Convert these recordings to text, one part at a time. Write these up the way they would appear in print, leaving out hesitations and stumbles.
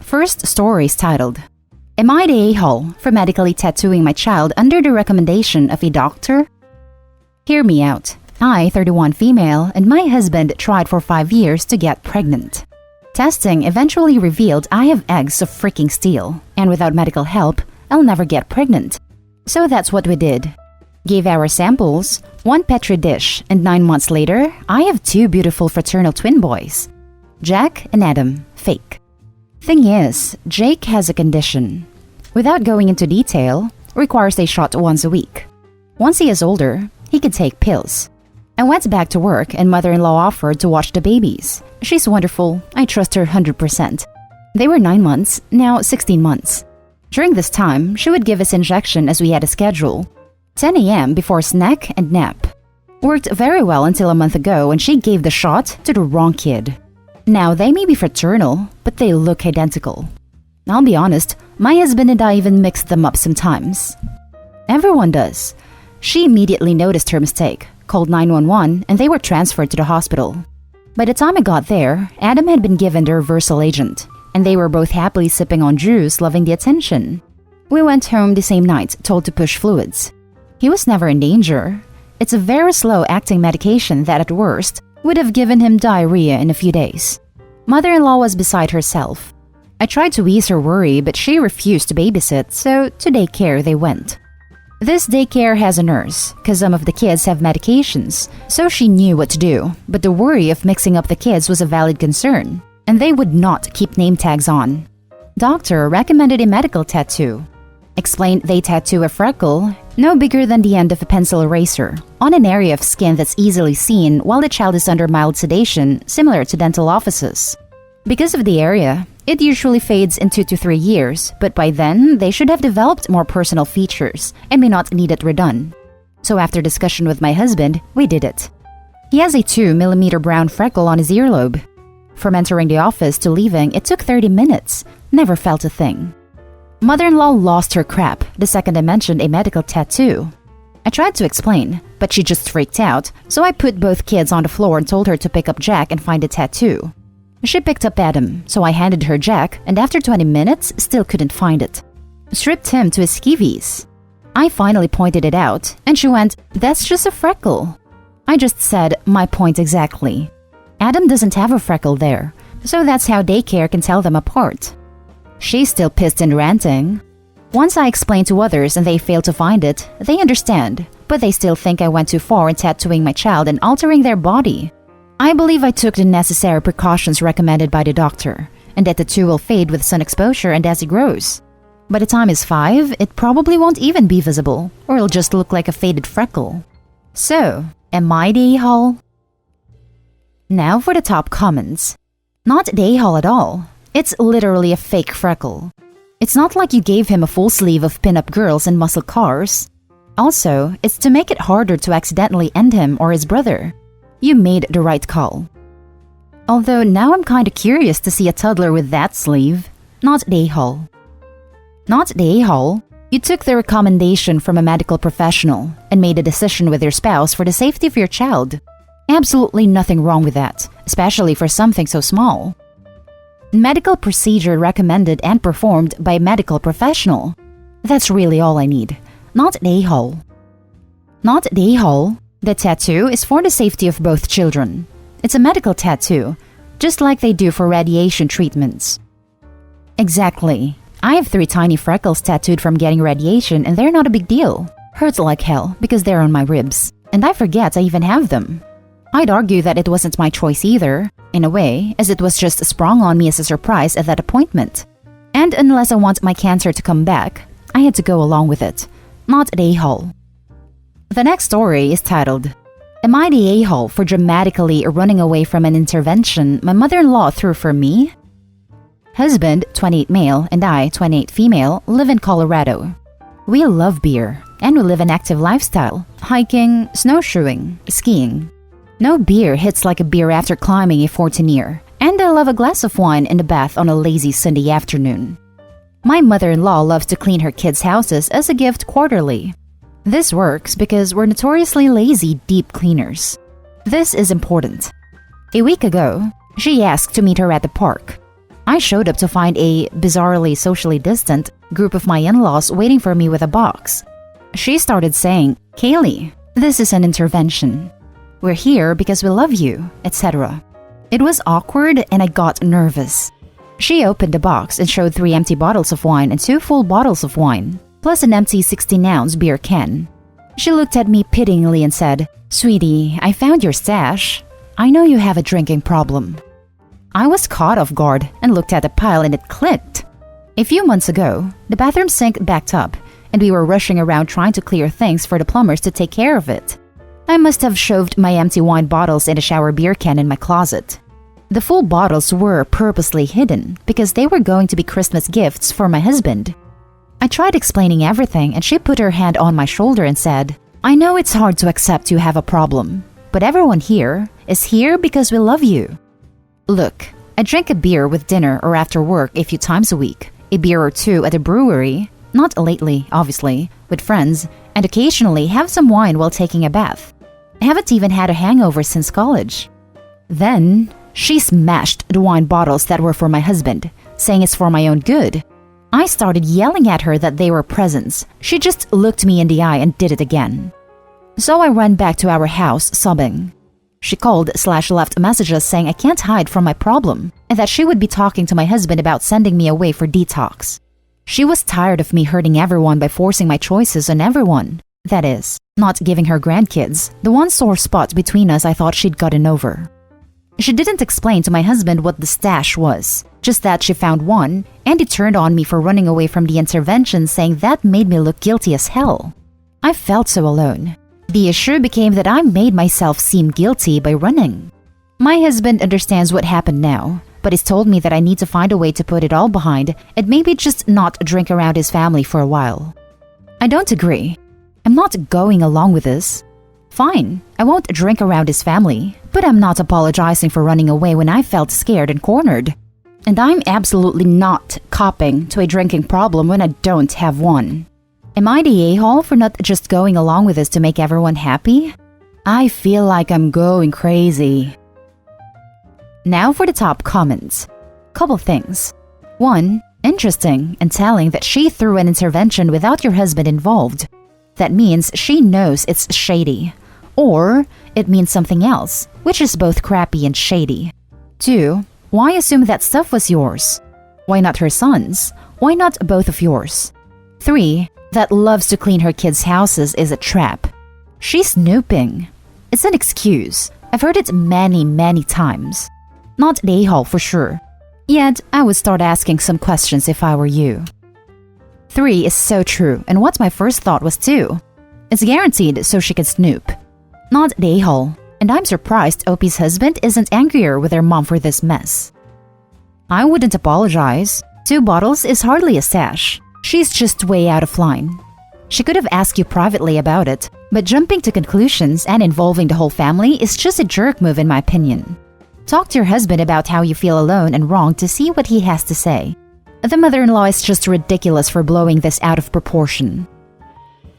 First story is titled, Am I the a-hole for medically tattooing my child under the recommendation of a doctor? Hear me out. I, 31 female, and my husband tried for 5 years to get pregnant. Testing eventually revealed I have eggs of freaking steel, and without medical help, I'll never get pregnant. So that's what we did. Gave our samples, 1 petri dish, and 9 months later, I have 2 beautiful fraternal twin boys. Jack and Adam, fake. Thing is, Jake has a condition. Without going into detail, requires a shot once a week. Once he is older, he can take pills. I went back to work and mother-in-law offered to watch the babies. She's wonderful. I trust her 100%. They were 9 months, now 16 months. During this time, she would give us injection as we had a schedule. 10 a.m. before snack and nap. Worked very well until a month ago when she gave the shot to the wrong kid. Now they may be fraternal, but they look identical. I'll be honest, my husband and I even mixed them up sometimes. Everyone does. She immediately noticed her mistake, called 911, and they were transferred to the hospital. By the time I got there, Adam had been given the reversal agent, and they were both happily sipping on juice, loving the attention. We went home the same night, told to push fluids. He was never in danger. It's a very slow-acting medication that at worst would have given him diarrhea in a few days. Mother-in-law was beside herself. I tried to ease her worry, but she refused to babysit, so to daycare they went. This daycare has a nurse, cause some of the kids have medications, so she knew what to do, but the worry of mixing up the kids was a valid concern, and they would not keep name tags on. Doctor recommended a medical tattoo. Explained they tattoo a freckle, no bigger than the end of a pencil eraser, on an area of skin that's easily seen while the child is under mild sedation, similar to dental offices. Because of the area, it usually fades in 2 to 3 years, but by then, they should have developed more personal features and may not need it redone. So after discussion with my husband, we did it. He has a 2mm brown freckle on his earlobe. From entering the office to leaving, it took 30 minutes. Never felt a thing. Mother-in-law lost her crap the second I mentioned a medical tattoo. I tried to explain, but she just freaked out, so I put both kids on the floor and told her to pick up Jack and find a tattoo. She picked up Adam, so I handed her Jack, and after 20 minutes, still couldn't find it. Stripped him to his skivvies. I finally pointed it out, and she went, "That's just a freckle." I just said, my point exactly. Adam doesn't have a freckle there, so that's how daycare can tell them apart. She's still pissed and ranting. Once I explain to others and they fail to find it, they understand, but they still think I went too far in tattooing my child and altering their body. I believe I took the necessary precautions recommended by the doctor, and that the tattoo will fade with sun exposure and as he grows. By the time he's 5, it probably won't even be visible, or it'll just look like a faded freckle. So, am I the a-hole? Now for the top comments. Not the a-hole at all. It's literally a fake freckle. It's not like you gave him a full sleeve of pin-up girls and muscle cars. Also, it's to make it harder to accidentally end him or his brother. You made the right call. Although now I'm kinda curious to see a toddler with that sleeve. Not the a-hole. Not the a-hole. You took the recommendation from a medical professional and made a decision with your spouse for the safety of your child. Absolutely nothing wrong with that, especially for something so small. Medical procedure recommended and performed by a medical professional. That's really all I need. Not the a-hole. Not the a-hole. The tattoo is for the safety of both children. It's a medical tattoo, just like they do for radiation treatments. Exactly. I have 3 tiny freckles tattooed from getting radiation and they're not a big deal. Hurts like hell because they're on my ribs. And I forget I even have them. I'd argue that it wasn't my choice either, in a way, as it was just sprung on me as a surprise at that appointment. And unless I want my cancer to come back, I had to go along with it. Not the a-hole. The next story is titled, Am I the a-hole for dramatically running away from an intervention my mother-in-law threw for me? Husband, 28 male, and I, 28 female, live in Colorado. We love beer, and we live an active lifestyle, hiking, snowshoeing, skiing. No beer hits like a beer after climbing a 14-year, and I love a glass of wine in the bath on a lazy Sunday afternoon. My mother-in-law loves to clean her kids' houses as a gift quarterly. This works because we're notoriously lazy deep cleaners. This is important. A week ago, she asked to meet her at the park. I showed up to find a bizarrely socially distant group of my in-laws waiting for me with a box. She started saying, "Kaylee, this is an intervention. We're here because we love you," etc. It was awkward and I got nervous. She opened the box and showed 3 empty bottles of wine and 2 full bottles of wine, plus an empty 16-ounce beer can. She looked at me pityingly and said, "Sweetie, I found your stash. I know you have a drinking problem." I was caught off guard and looked at the pile and it clicked. A few months ago, the bathroom sink backed up and we were rushing around trying to clear things for the plumbers to take care of it. I must have shoved my empty wine bottles in a shower beer can in my closet. The full bottles were purposely hidden because they were going to be Christmas gifts for my husband. I tried explaining everything and she put her hand on my shoulder and said, "I know it's hard to accept you have a problem, but everyone here is here because we love you. Look, I drink a beer with dinner or after work a few times a week, a beer or 2 at a brewery, not lately, obviously, with friends, and occasionally have some wine while taking a bath. I haven't even had a hangover since college." Then she smashed the wine bottles that were for my husband, saying it's for my own good. I started yelling at her that they were presents. She just looked me in the eye and did it again. So I ran back to our house sobbing. She called/left messages saying I can't hide from my problem and that she would be talking to my husband about sending me away for detox. She was tired of me hurting everyone by forcing my choices on everyone. That is, not giving her grandkids, the one sore spot between us I thought she'd gotten over. She didn't explain to my husband what the stash was, just that she found one, and he turned on me for running away from the intervention, saying that made me look guilty as hell. I felt so alone. The issue became that I made myself seem guilty by running. My husband understands what happened now, but he's told me that I need to find a way to put it all behind and maybe just not drink around his family for a while. I don't agree. I'm not going along with this. Fine, I won't drink around his family, but I'm not apologizing for running away when I felt scared and cornered. And I'm absolutely not copping to a drinking problem when I don't have one. Am I the a-hole for not just going along with this to make everyone happy? I feel like I'm going crazy. Now for the top comments. Couple things. 1. Interesting and telling that she threw an intervention without your husband involved. That means she knows it's shady. Or it means something else, which is both crappy and shady. 2. Why assume that stuff was yours? Why not her son's? Why not both of yours? 3. That loves to clean her kids' houses is a trap. She's snooping. It's an excuse. I've heard it many times. Not the a-hole for sure. Yet, I would start asking some questions if I were you. 3 is so true, and what my first thought was too. It's guaranteed so she can snoop. Not the a-hole, and I'm surprised Opie's husband isn't angrier with their mom for this mess. I wouldn't apologize. 2 bottles is hardly a stash. She's just way out of line. She could have asked you privately about it, but jumping to conclusions and involving the whole family is just a jerk move in my opinion. Talk to your husband about how you feel alone and wrong to see what he has to say. The mother-in-law is just ridiculous for blowing this out of proportion.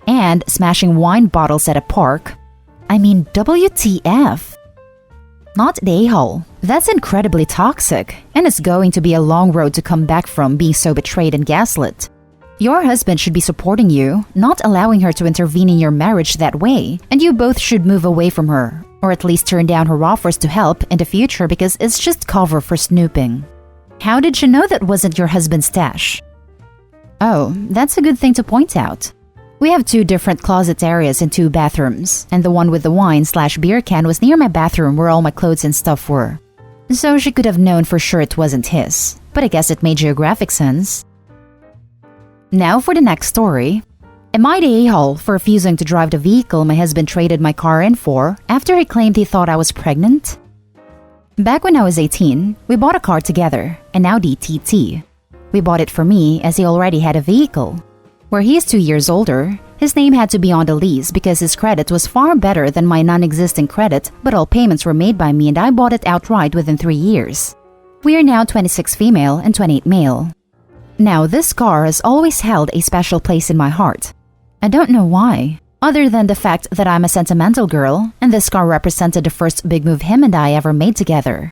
And smashing wine bottles at a park. I mean, WTF? Not the a-hole. That's incredibly toxic, and it's going to be a long road to come back from being so betrayed and gaslit. Your husband should be supporting you, not allowing her to intervene in your marriage that way, and you both should move away from her, or at least turn down her offers to help in the future because it's just cover for snooping. How did you know that wasn't your husband's stash? Oh, that's a good thing to point out. We have 2 different closet areas and 2 bathrooms, and the one with the wine/beer can was near my bathroom where all my clothes and stuff were. So she could have known for sure it wasn't his, but I guess it made geographic sense. Now for the next story. Am I the a-hole for refusing to drive the vehicle my husband traded my car in for after he claimed he thought I was pregnant? Back when I was 18, we bought a car together, an Audi TT. We bought it for me as he already had a vehicle. Where he is 2 years older, his name had to be on the lease because his credit was far better than my non-existent credit, but all payments were made by me and I bought it outright within 3 years. We are now 26 female and 28 male. Now this car has always held a special place in my heart. I don't know why, other than the fact that I'm a sentimental girl and this car represented the first big move him and I ever made together.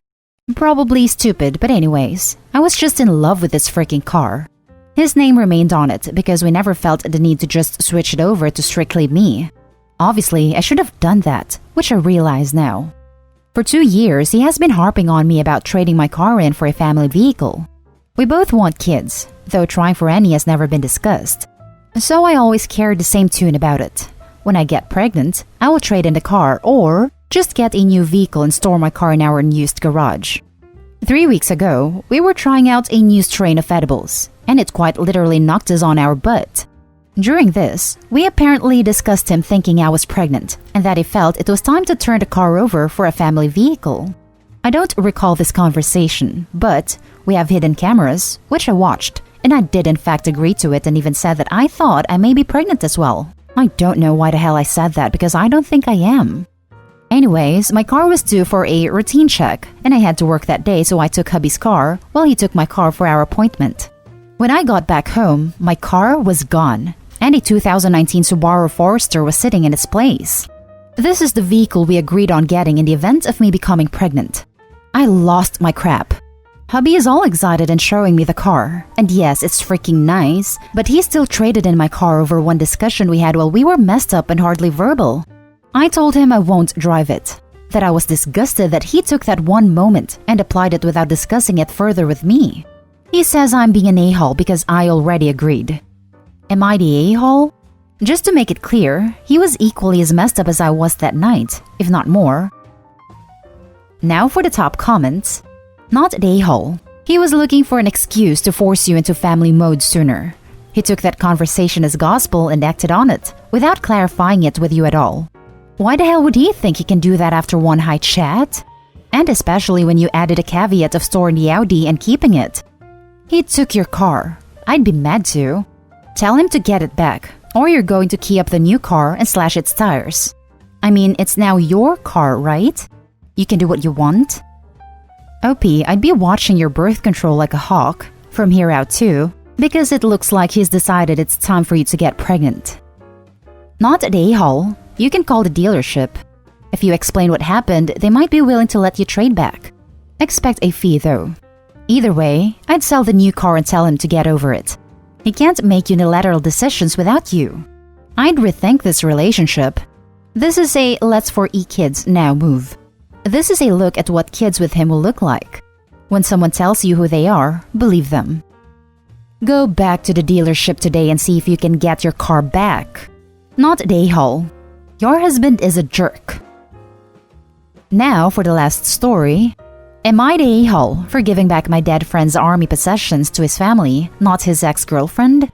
Probably stupid, but anyways, I was just in love with this freaking car. His name remained on it because we never felt the need to just switch it over to strictly me. Obviously, I should have done that, which I realize now. For 2 years, he has been harping on me about trading my car in for a family vehicle. We both want kids, though trying for any has never been discussed. So I always carried the same tune about it. When I get pregnant, I will trade in the car or just get a new vehicle and store my car in our unused garage. 3 weeks ago, we were trying out a new strain of edibles, and it quite literally knocked us on our butt. During this, we apparently discussed him thinking I was pregnant and that he felt it was time to turn the car over for a family vehicle. I don't recall this conversation, but we have hidden cameras, which I watched, and I did in fact agree to it and even said that I thought I may be pregnant as well. I don't know why the hell I said that because I don't think I am. Anyways, my car was due for a routine check, and I had to work that day, so I took hubby's car while he took my car for our appointment. When I got back home, my car was gone, and a 2019 Subaru Forester was sitting in its place. This is the vehicle we agreed on getting in the event of me becoming pregnant. I lost my crap. Hubby is all excited and showing me the car, and yes, it's freaking nice, but he still traded in my car over one discussion we had while we were messed up and hardly verbal. I told him I won't drive it, that I was disgusted that he took that one moment and applied it without discussing it further with me. He says I'm being an a-hole because I already agreed. Am I the a-hole? Just to make it clear, he was equally as messed up as I was that night, if not more. Now for the top comments. Not the a-hole. He was looking for an excuse to force you into family mode sooner. He took that conversation as gospel and acted on it, without clarifying it with you at all. Why the hell would he think he can do that after one high chat? And especially when you added a caveat of storing the Audi and keeping it. He took your car. I'd be mad too. Tell him to get it back, or you're going to key up the new car and slash its tires. I mean, it's now your car, right? You can do what you want. OP, I'd be watching your birth control like a hawk, from here out too, because it looks like he's decided it's time for you to get pregnant. Not at a-hole. You can call the dealership. If you explain what happened, they might be willing to let you trade back. Expect a fee though. Either way, I'd sell the new car and tell him to get over it. He can't make unilateral decisions without you. I'd rethink this relationship. This is a let's for e-kids now move. This is a look at what kids with him will look like. When someone tells you who they are, believe them. Go back to the dealership today and see if you can get your car back. Not the a-hole. Your husband is a jerk. Now for the last story. Am I the a-hole for giving back my dead friend's army possessions to his family, not his ex-girlfriend?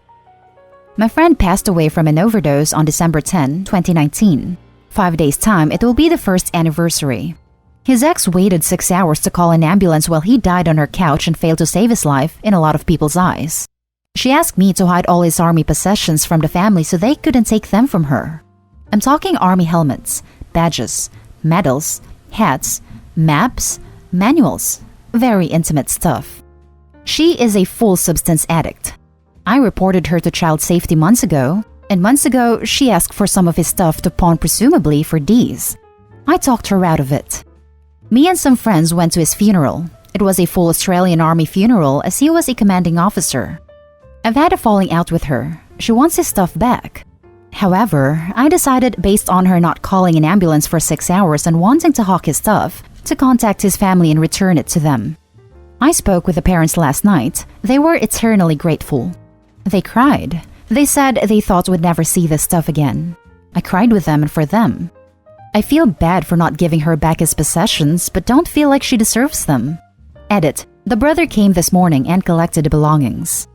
My friend passed away from an overdose on December 10, 2019. 5 days' time, it will be the first anniversary. His ex waited 6 hours to call an ambulance while he died on her couch and failed to save his life in a lot of people's eyes. She asked me to hide all his army possessions from the family so they couldn't take them from her. I'm talking army helmets, badges, medals, hats, maps, manuals, very intimate stuff. She is a full substance addict. I reported her to child safety months ago, and months ago she asked for some of his stuff to pawn presumably for D's. I talked her out of it. Me and some friends went to his funeral. It was a full Australian Army funeral as he was a commanding officer. I've had a falling out with her. She wants his stuff back. However, I decided based on her not calling an ambulance for 6 hours and wanting to hawk his stuff, to contact his family and return it to them. I spoke with the parents last night. They were eternally grateful. They cried. They said they thought we'd never see this stuff again. I cried with them and for them. I feel bad for not giving her back his possessions, but don't feel like she deserves them. Edit. The brother came this morning and collected the belongings.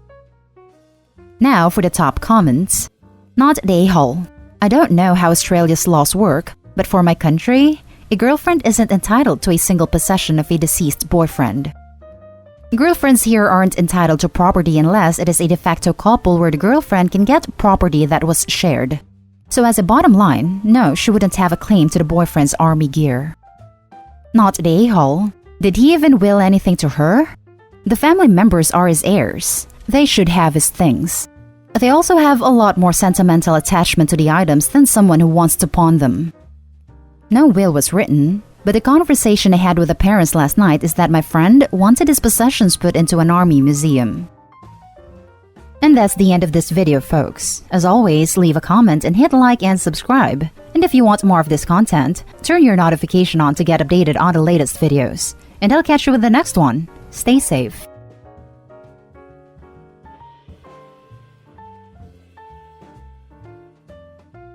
Now for the top comments. Not the a-hole. I don't know how Australia's laws work, but for my country, a girlfriend isn't entitled to a single possession of a deceased boyfriend. Girlfriends here aren't entitled to property unless it is a de facto couple where the girlfriend can get property that was shared. So as a bottom line, no, she wouldn't have a claim to the boyfriend's army gear. Not the a-hole. Did he even will anything to her? The family members are his heirs. They should have his things. They also have a lot more sentimental attachment to the items than someone who wants to pawn them. No will was written, But the conversation I had with the parents last night is that my friend wanted his possessions put into an army museum. And that's the end of this video, folks. As always, leave a comment and hit like and subscribe. And if you want more of this content, turn your notification on to get updated on the latest videos. And I'll catch you with the next one. Stay safe.